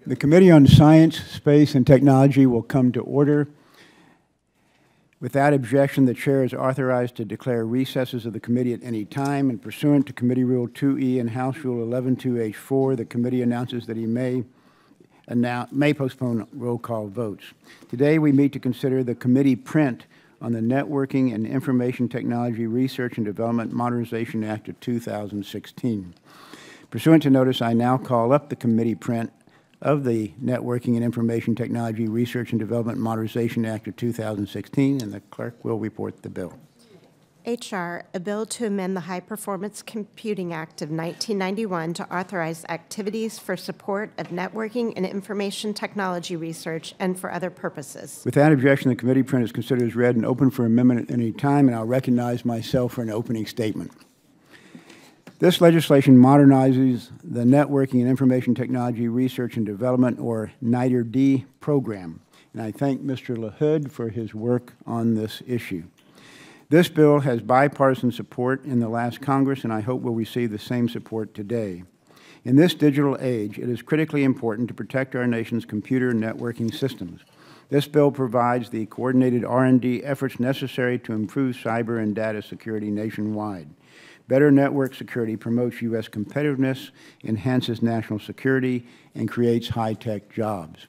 The Committee on Science, Space, and Technology will come to order. Without objection, the Chair is authorized to declare recesses of the committee at any time, and pursuant to Committee Rule 2E and House Rule 11-2H4, the committee announces that he may postpone roll call votes. Today, we meet to consider the committee print on the Networking and Information Technology Research and Development Modernization Act of 2016. Pursuant to notice, I now call up the committee print of the Networking and Information Technology Research and Development Modernization Act of 2016, and the clerk will report the bill. HR, a bill to amend the High Performance Computing Act of 1991 to authorize activities for support of networking and information technology research and for other purposes. Without objection, the committee print is considered as read and open for amendment at any time, and I'll recognize myself for an opening statement. This legislation modernizes the Networking and Information Technology Research and Development, or NITR-D, program, and I thank Mr. LaHood for his work on this issue. This bill has bipartisan support in the last Congress, and I hope will receive the same support today. In this digital age, it is critically important to protect our nation's computer networking systems. This bill provides the coordinated R&D efforts necessary to improve cyber and data security nationwide. Better network security promotes U.S. competitiveness, enhances national security, and creates high-tech jobs.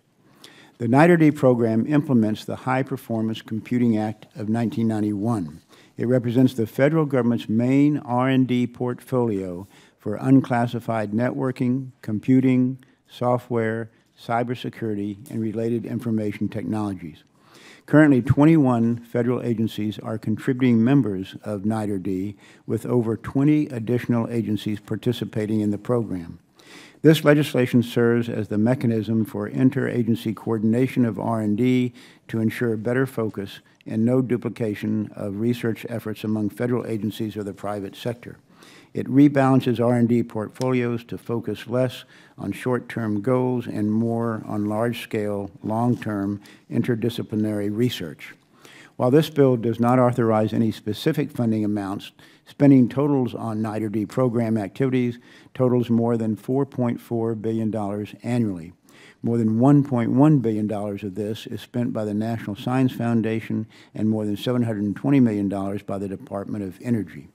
The NITR-D program implements the High Performance Computing Act of 1991. It represents the federal government's main R&D portfolio for unclassified networking, computing, software, cybersecurity, and related information technologies. Currently, 21 federal agencies are contributing members of NITR-D, with over 20 additional agencies participating in the program. This legislation serves as the mechanism for interagency coordination of R&D to ensure better focus and no duplication of research efforts among federal agencies or the private sector. It rebalances R&D portfolios to focus less on short-term goals and more on large-scale, long-term, interdisciplinary research. While this bill does not authorize any specific funding amounts, spending totals on NITR-D program activities totals more than $4.4 billion annually. More than $1.1 billion of this is spent by the National Science Foundation and more than $720 million by the Department of Energy.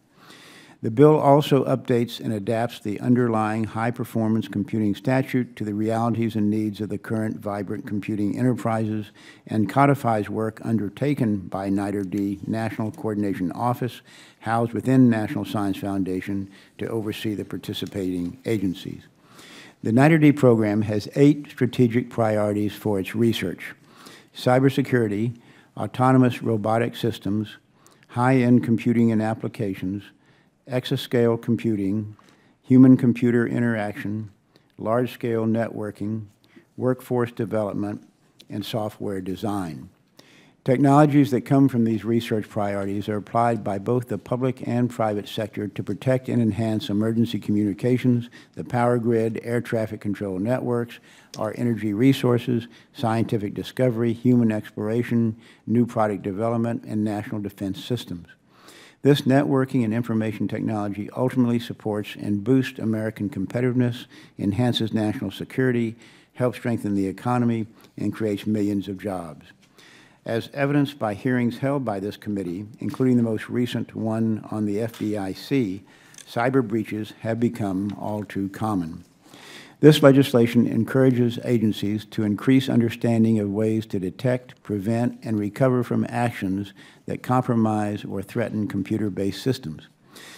The bill also updates and adapts the underlying high-performance computing statute to the realities and needs of the current vibrant computing enterprises and codifies work undertaken by NITR-D National Coordination Office, housed within National Science Foundation, to oversee the participating agencies. The NITR-D program has 8 strategic priorities for its research: cybersecurity, autonomous robotic systems, high-end computing and applications, exascale computing, human-computer interaction, large-scale networking, workforce development, and software design. Technologies that come from these research priorities are applied by both the public and private sector to protect and enhance emergency communications, the power grid, air traffic control networks, our energy resources, scientific discovery, human exploration, new product development, and national defense systems. This networking and information technology ultimately supports and boosts American competitiveness, enhances national security, helps strengthen the economy, and creates millions of jobs. As evidenced by hearings held by this committee, including the most recent one on the FDIC, cyber breaches have become all too common. This legislation encourages agencies to increase understanding of ways to detect, prevent, and recover from actions that compromise or threaten computer-based systems.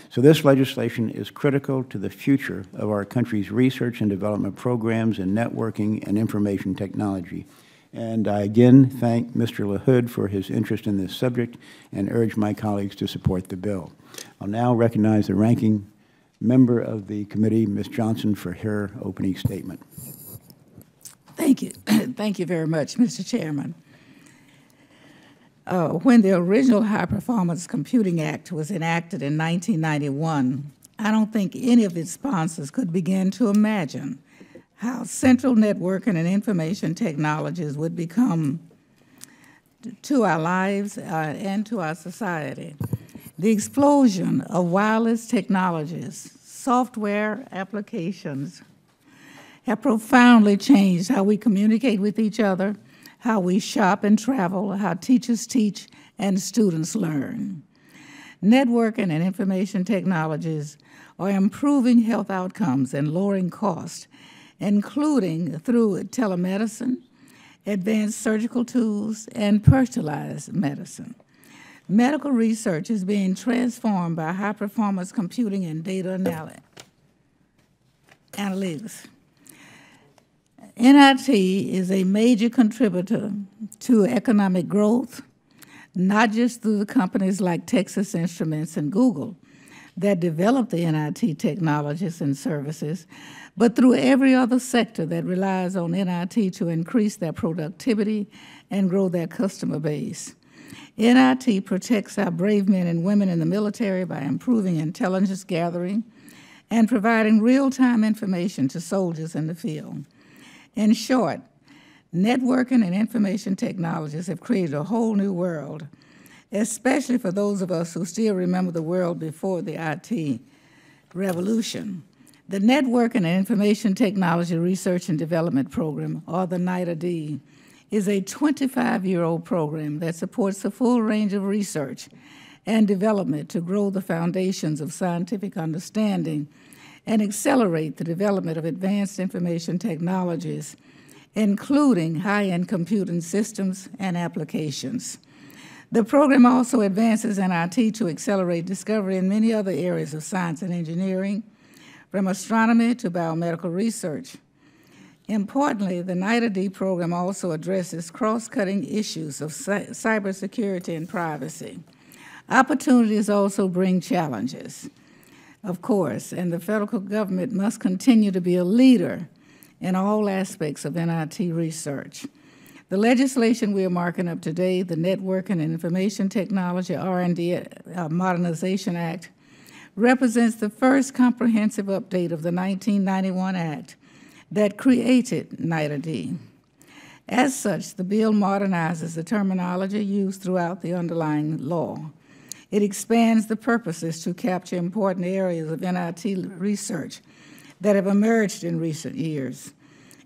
So this legislation is critical to the future of our country's research and development programs in networking and information technology. And I again thank Mr. LaHood for his interest in this subject and urge my colleagues to support the bill. I'll now recognize the ranking member of the committee, Ms. Johnson, for her opening statement. Thank you. Thank you very much, Mr. Chairman. When the original High Performance Computing Act was enacted in 1991, I don't think any of its sponsors could begin to imagine how central networking and information technologies would become to our lives and to our society. The explosion of wireless technologies, software applications, have profoundly changed how we communicate with each other, how we shop and travel, how teachers teach, and students learn. Networking and information technologies are improving health outcomes and lowering costs, including through telemedicine, advanced surgical tools, and personalized medicine. Medical research is being transformed by high-performance computing and data analytics. NIT is a major contributor to economic growth, not just through the companies like Texas Instruments and Google that develop the NIT technologies and services, but through every other sector that relies on NIT to increase their productivity and grow their customer base. NIT protects our brave men and women in the military by improving intelligence gathering and providing real-time information to soldiers in the field. In short, networking and information technologies have created a whole new world, especially for those of us who still remember the world before the IT revolution. The Networking and Information Technology Research and Development Program, or the EventID, is a 25-year-old program that supports a full range of research and development to grow the foundations of scientific understanding and accelerate the development of advanced information technologies, including high-end computing systems and applications. The program also advances NIT to accelerate discovery in many other areas of science and engineering, from astronomy to biomedical research. Importantly, the EventID program also addresses cross-cutting issues of cybersecurity and privacy. Opportunities also bring challenges, of course, and the federal government must continue to be a leader in all aspects of NIT research. The legislation we are marking up today, the Networking and Information Technology R&D Modernization Act, represents the first comprehensive update of the 1991 Act that created EventID. As such, the bill modernizes the terminology used throughout the underlying law. It expands the purposes to capture important areas of NIT research that have emerged in recent years.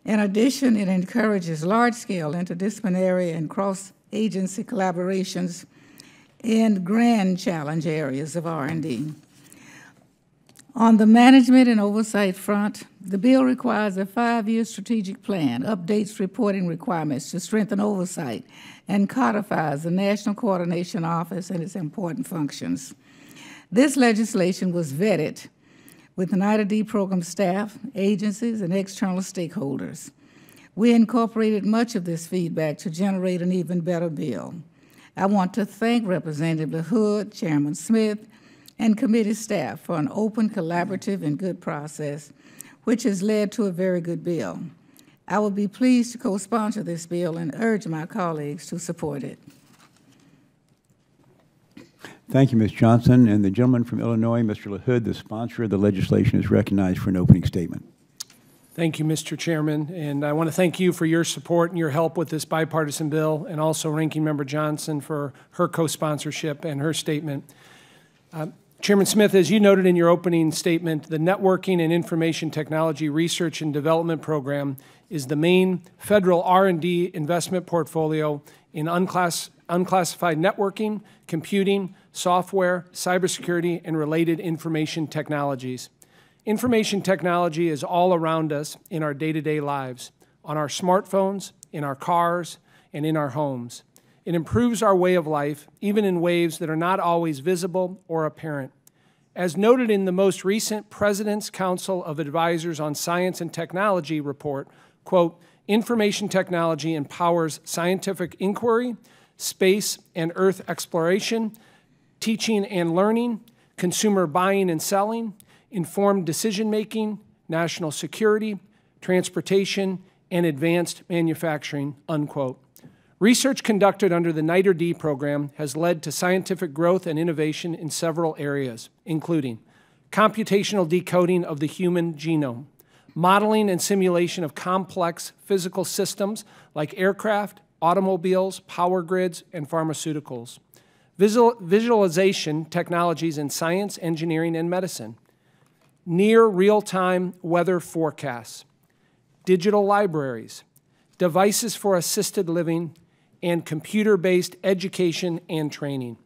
In addition, it encourages large-scale interdisciplinary and cross-agency collaborations in grand challenge areas of R&D. On the management and oversight front, the bill requires a 5-year strategic plan, updates reporting requirements to strengthen oversight, and codifies the National Coordination Office and its important functions. This legislation was vetted with an EventID program staff, agencies, and external stakeholders. We incorporated much of this feedback to generate an even better bill. I want to thank Representative LaHood, Chairman Smith, and committee staff for an open, collaborative, and good process, which has led to a very good bill. I will be pleased to co-sponsor this bill and urge my colleagues to support it. Thank you, Ms. Johnson. And the gentleman from Illinois, Mr. LaHood, the sponsor of the legislation, is recognized for an opening statement. Thank you, Mr. Chairman, and I want to thank you for your support and your help with this bipartisan bill, and also Ranking Member Johnson for her co-sponsorship and her statement. Chairman Smith, as you noted in your opening statement, the Networking and Information Technology Research and Development Program is the main federal R&D investment portfolio in unclassified networking, computing, software, cybersecurity, and related information technologies. Information technology is all around us in our day-to-day lives, on our smartphones, in our cars, and in our homes. It improves our way of life, even in ways that are not always visible or apparent. As noted in the most recent President's Council of Advisors on Science and Technology report, quote, information technology empowers scientific inquiry, space and Earth exploration, teaching and learning, consumer buying and selling, informed decision-making, national security, transportation, and advanced manufacturing, unquote. Research conducted under the EventID program has led to scientific growth and innovation in several areas, including computational decoding of the human genome, modeling and simulation of complex physical systems like aircraft, automobiles, power grids, and pharmaceuticals, visualization technologies in science, engineering, and medicine, near real-time weather forecasts, digital libraries, devices for assisted living, and computer-based education and training.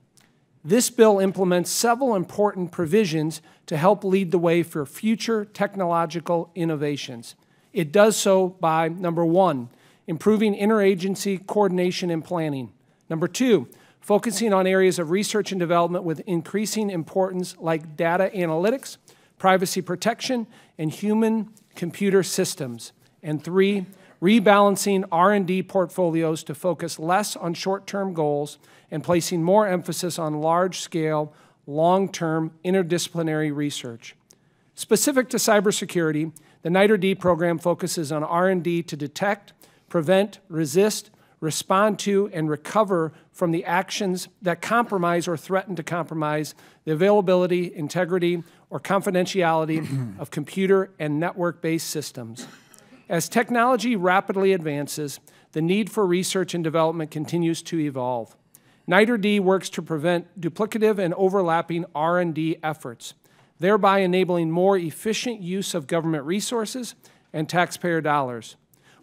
This bill implements several important provisions to help lead the way for future technological innovations. It does so by, number one, improving interagency coordination and planning. Number two, focusing on areas of research and development with increasing importance like data analytics, privacy protection, and human-computer systems. And three, rebalancing R&D portfolios to focus less on short-term goals and placing more emphasis on large-scale, long-term interdisciplinary research. Specific to cybersecurity, the EventID program focuses on R&D to detect, prevent, resist, respond to, and recover from the actions that compromise or threaten to compromise the availability, integrity, or confidentiality of computer and network-based systems. As technology rapidly advances, the need for research and development continues to evolve. EventID works to prevent duplicative and overlapping R&D efforts, thereby enabling more efficient use of government resources and taxpayer dollars,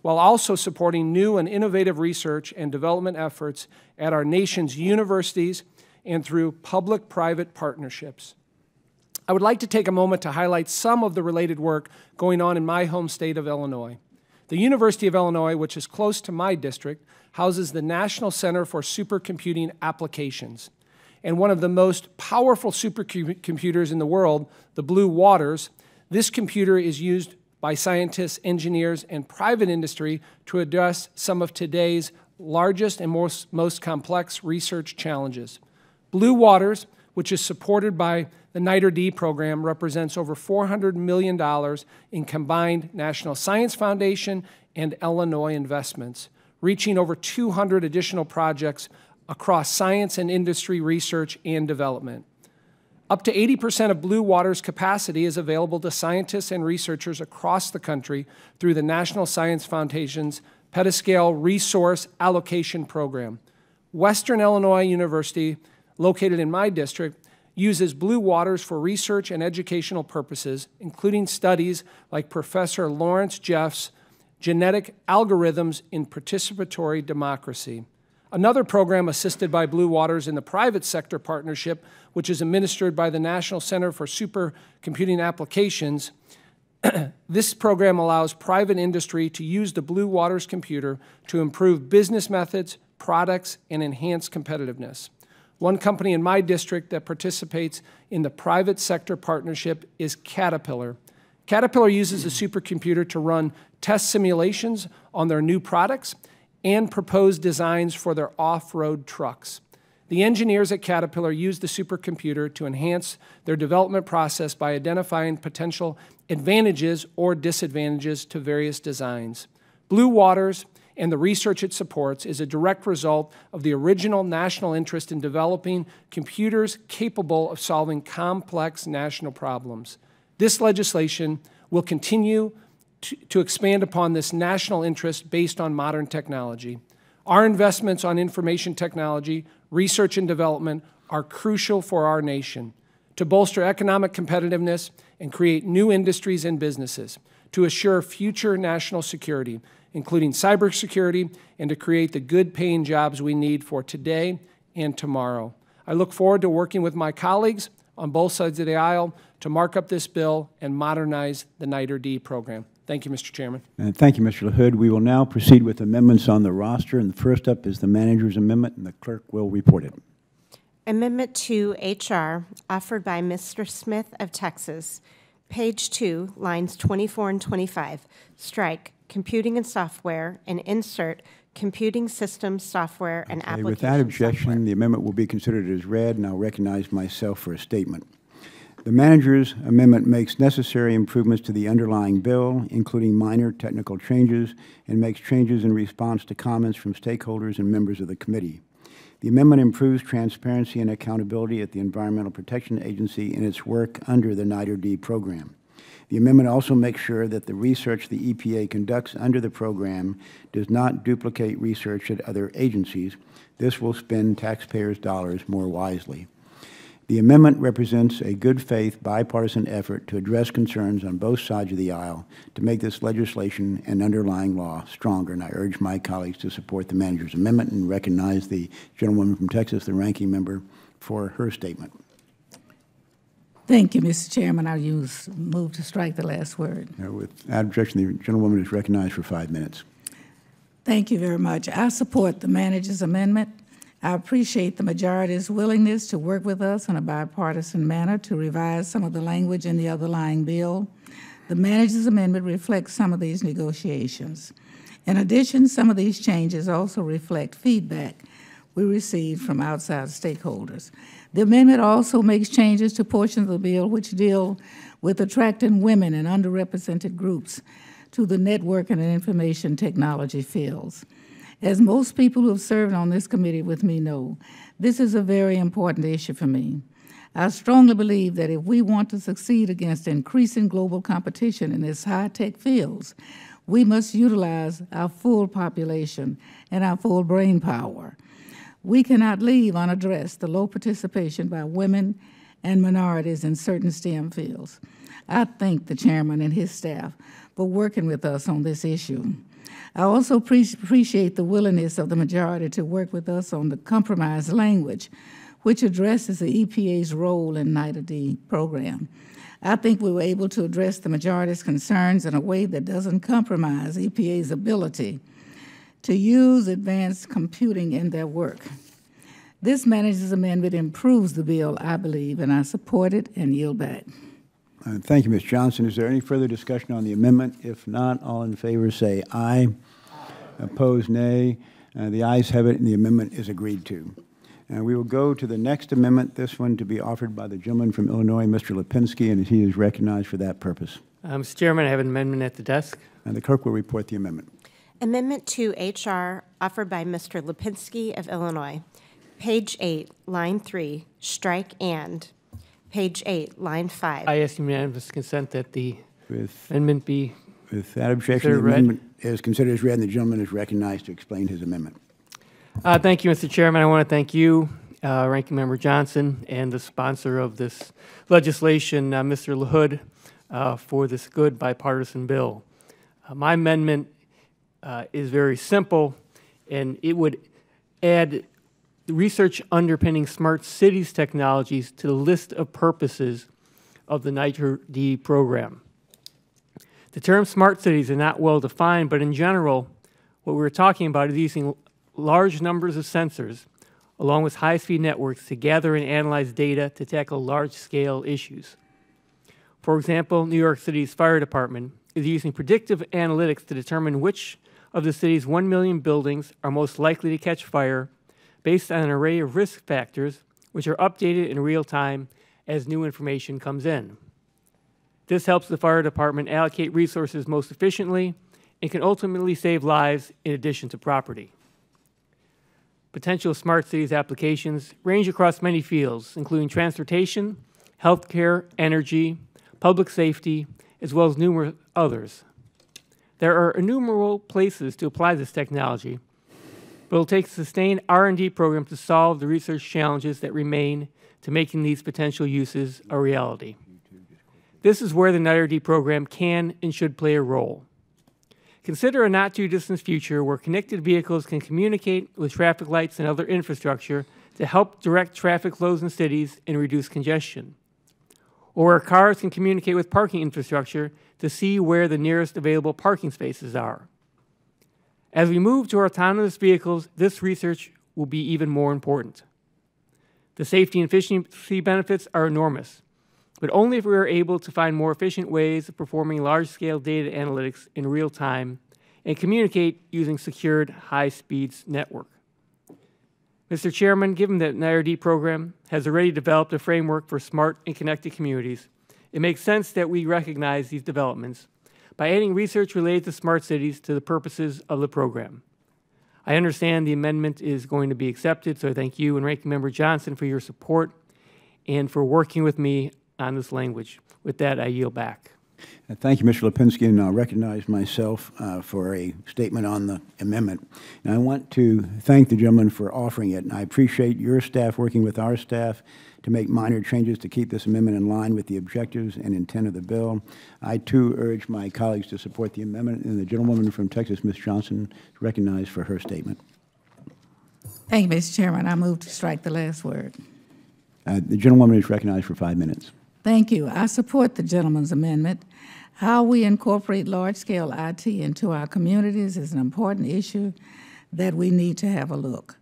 while also supporting new and innovative research and development efforts at our nation's universities and through public-private partnerships. I would like to take a moment to highlight some of the related work going on in my home state of Illinois. The University of Illinois, which is close to my district, houses the National Center for Supercomputing Applications. And one of the most powerful supercomputers in the world, the Blue Waters, this computer is used by scientists, engineers, and private industry to address some of today's largest and most complex research challenges. Blue Waters, which is supported by the EventID program, represents over $400 million in combined National Science Foundation and Illinois investments, reaching over 200 additional projects across science and industry research and development. Up to 80% of Blue Water's capacity is available to scientists and researchers across the country through the National Science Foundation's Petascale Resource Allocation Program. Western Illinois University, located in my district, uses Blue Waters for research and educational purposes, including studies like Professor Lawrence Jeff's Genetic Algorithms in Participatory Democracy. Another program assisted by Blue Waters in the private sector partnership, which is administered by the National Center for Supercomputing Applications, this program allows private industry to use the Blue Waters computer to improve business methods, products, and enhance competitiveness. One company in my district that participates in the private sector partnership is Caterpillar. Caterpillar uses a supercomputer to run test simulations on their new products and propose designs for their off-road trucks. The engineers at Caterpillar use the supercomputer to enhance their development process by identifying potential advantages or disadvantages to various designs. Blue Waters and the research it supports is a direct result of the original national interest in developing computers capable of solving complex national problems. This legislation will continue to expand upon this national interest based on modern technology. Our investments on information technology, research and development are crucial for our nation to bolster economic competitiveness and create new industries and businesses, to assure future national security, including cybersecurity, and to create the good-paying jobs we need for today and tomorrow. I look forward to working with my colleagues on both sides of the aisle to mark up this bill and modernize the EventID program. Thank you, Mr. Chairman. And thank you, Mr. LaHood. We will now proceed with amendments on the roster, and the first up is the manager's amendment, and the clerk will report it. Amendment to HR, offered by Mr. Smith of Texas. Page 2, lines 24 and 25. Strike computing and software and insert computing systems, software, and application Without objection, software. the amendment will be considered as read, and I'll recognize myself for a statement. The manager's amendment makes necessary improvements to the underlying bill, including minor technical changes, and makes changes in response to comments from stakeholders and members of the committee. The amendment improves transparency and accountability at the Environmental Protection Agency in its work under the EventID program. The amendment also makes sure that the research the EPA conducts under the program does not duplicate research at other agencies. This will spend taxpayers' dollars more wisely. The amendment represents a good faith bipartisan effort to address concerns on both sides of the aisle to make this legislation and underlying law stronger, and I urge my colleagues to support the manager's amendment and recognize the gentlewoman from Texas, the ranking member, for her statement. Thank you, Mr. Chairman. I move to strike the last word. Without objection, the gentlewoman is recognized for 5 minutes. Thank you very much. I support the manager's amendment. I appreciate the majority's willingness to work with us in a bipartisan manner to revise some of the language in the underlying bill. The manager's amendment reflects some of these negotiations. In addition, some of these changes also reflect feedback we received from outside stakeholders. The amendment also makes changes to portions of the bill which deal with attracting women and underrepresented groups to the networking and information technology fields. As most people who have served on this committee with me know, this is a very important issue for me. I strongly believe that if we want to succeed against increasing global competition in these high-tech fields, we must utilize our full population and our full brain power. We cannot leave unaddressed the low participation by women and minorities in certain STEM fields. I thank the chairman and his staff for working with us on this issue. I also appreciate the willingness of the majority to work with us on the compromise language, which addresses the EPA's role in EventID program. I think we were able to address the majority's concerns in a way that doesn't compromise EPA's ability to use advanced computing in their work. This manager's amendment improves the bill, I believe, and I support it and yield back. Thank you, Ms. Johnson. Is there any further discussion on the amendment? If not, all in favor say aye. Opposed, nay. The ayes have it, and the amendment is agreed to. We will go to the next amendment, this one to be offered by the gentleman from Illinois, Mr. Lipinski, and he is recognized for that purpose. Mr. Chairman, I have an amendment at the desk. And the clerk will report the amendment. Amendment to HR offered by Mr. Lipinski of Illinois. Page 8, line 3, strike and. Page 8, line 5. I ask unanimous consent that the amendment be Without objection, the amendment is considered as read, and the gentleman is recognized to explain his amendment. Thank you, Mr. Chairman. I want to thank you, Ranking Member Johnson, and the sponsor of this legislation, Mr. LaHood, for this good bipartisan bill. My amendment is very simple, and it would add the research underpinning smart cities technologies to the list of purposes of the EventID program. The term smart cities are not well defined, but in general, what we're talking about is using large numbers of sensors along with high-speed networks to gather and analyze data to tackle large-scale issues. For example, New York City's fire department is using predictive analytics to determine which of the city's 1 million buildings are most likely to catch fire based on an array of risk factors which are updated in real time as new information comes in. This helps the fire department allocate resources most efficiently and can ultimately save lives in addition to property. Potential smart cities applications range across many fields, including transportation, healthcare, energy, public safety, as well as numerous others. There are innumerable places to apply this technology, but it will take a sustained R&D program to solve the research challenges that remain to making these potential uses a reality. This is where the EventID program can and should play a role. Consider a not-too-distant future where connected vehicles can communicate with traffic lights and other infrastructure to help direct traffic flows in cities and reduce congestion. Or where cars can communicate with parking infrastructure to see where the nearest available parking spaces are. As we move to autonomous vehicles, this research will be even more important. The safety and efficiency benefits are enormous, but only if we are able to find more efficient ways of performing large-scale data analytics in real time and communicate using secured high-speed network. Mr. Chairman, given that the EventID program has already developed a framework for smart and connected communities, it makes sense that we recognize these developments by adding research related to smart cities to the purposes of the program. I understand the amendment is going to be accepted, so I thank you and Ranking Member Johnson for your support and for working with me on this language. With that, I yield back. Thank you, Mr. Lipinski, and I'll recognize myself for a statement on the amendment. And I want to thank the gentleman for offering it, and I appreciate your staff working with our staff to make minor changes to keep this amendment in line with the objectives and intent of the bill. I, too, urge my colleagues to support the amendment, and the gentlewoman from Texas, Ms. Johnson, is recognized for her statement. Thank you, Mr. Chairman. I move to strike the last word. The gentlewoman is recognized for 5 minutes. Thank you. I support the gentleman's amendment. How we incorporate large-scale IT into our communities is an important issue that we need to have a look.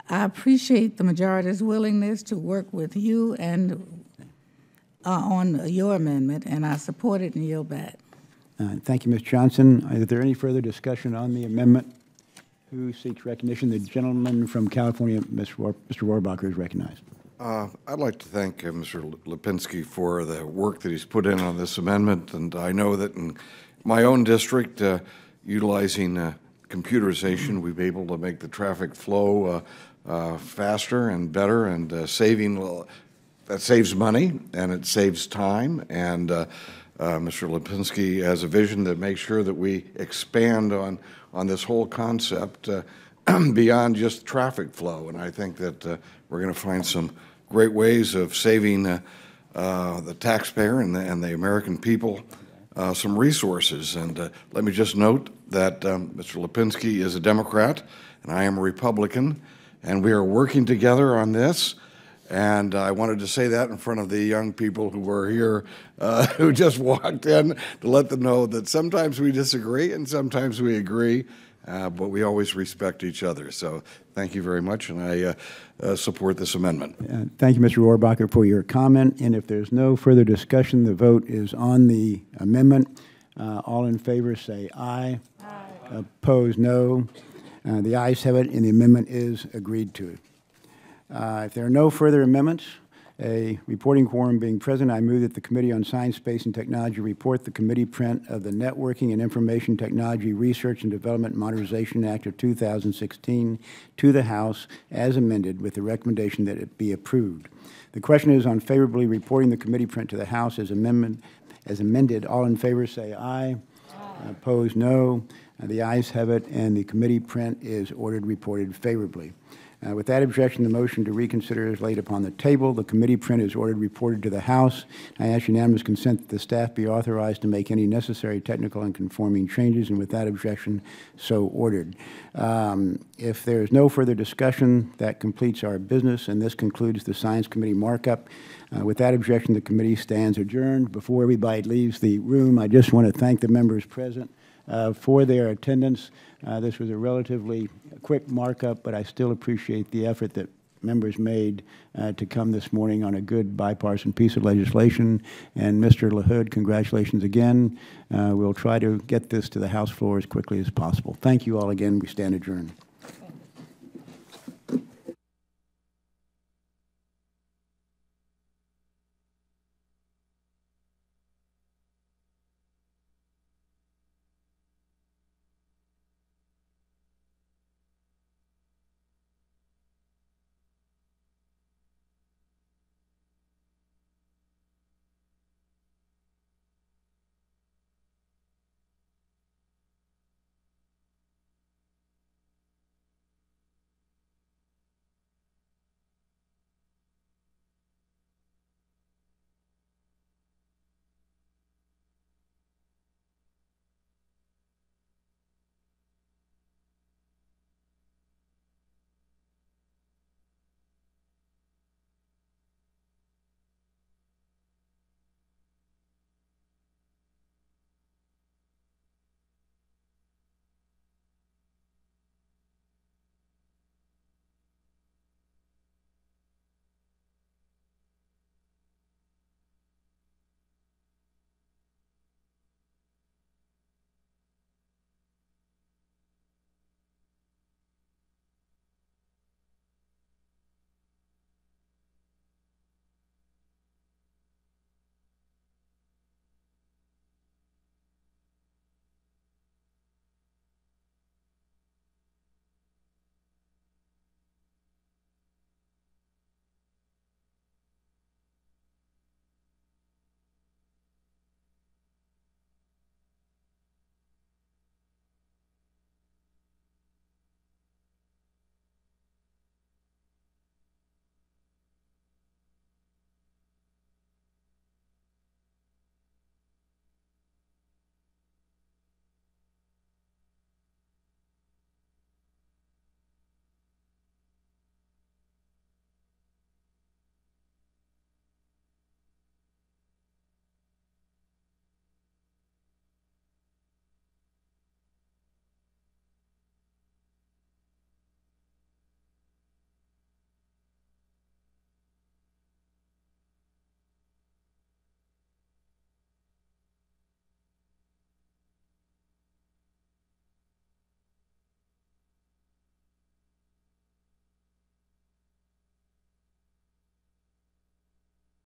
I appreciate the majority's willingness to work with you and on your amendment, and I support it and yield back. Thank you, Ms. Johnson. Is there any further discussion on the amendment? Who seeks recognition? The gentleman from California, Mr. Rohrabacher, is recognized. I'd like to thank Mr. Lipinski for the work that he's put in on this amendment, and I know that in my own district, utilizing computerization, we've been able to make the traffic flow faster and better, and that saves money and it saves time. And Mr. Lipinski has a vision that makes sure that we expand on this whole concept beyond just traffic flow. And I think that we're going to find some great ways of saving the taxpayer and the American people some resources. And let me just note that Mr. Lipinski is a Democrat and I am a Republican, and we are working together on this. And I wanted to say that in front of the young people who were here, who just walked in, to let them know that sometimes we disagree and sometimes we agree, but we always respect each other. So thank you very much, and I support this amendment. Thank you, Mr. Rohrabacher, for your comment. And if there's no further discussion, the vote is on the amendment. All in favor say aye. Aye. Opposed, no. The ayes have it, and the amendment is agreed to. If there are no further amendments, a reporting quorum being present, I move that the Committee on Science, Space, and Technology report the committee print of the Networking and Information Technology Research and Development Modernization Act of 2016 to the House as amended, with the recommendation that it be approved. The question is on favorably reporting the committee print to the House as amended. All in favor say aye. Aye. Opposed, no. The ayes have it, and the committee print is ordered reported favorably. With that objection, the motion to reconsider is laid upon the table. The committee print is ordered reported to the House. I ask unanimous consent that the staff be authorized to make any necessary technical and conforming changes, and with that objection, so ordered. If there is no further discussion, that completes our business, and this concludes the Science Committee markup. With that objection, the committee stands adjourned. Before everybody leaves the room, I just want to thank the members present for their attendance. This was a relatively quick markup, but I still appreciate the effort that members made to come this morning on a good bipartisan piece of legislation. And Mr. LaHood, congratulations again. We'll try to get this to the House floor as quickly as possible. Thank you all again. We stand adjourned.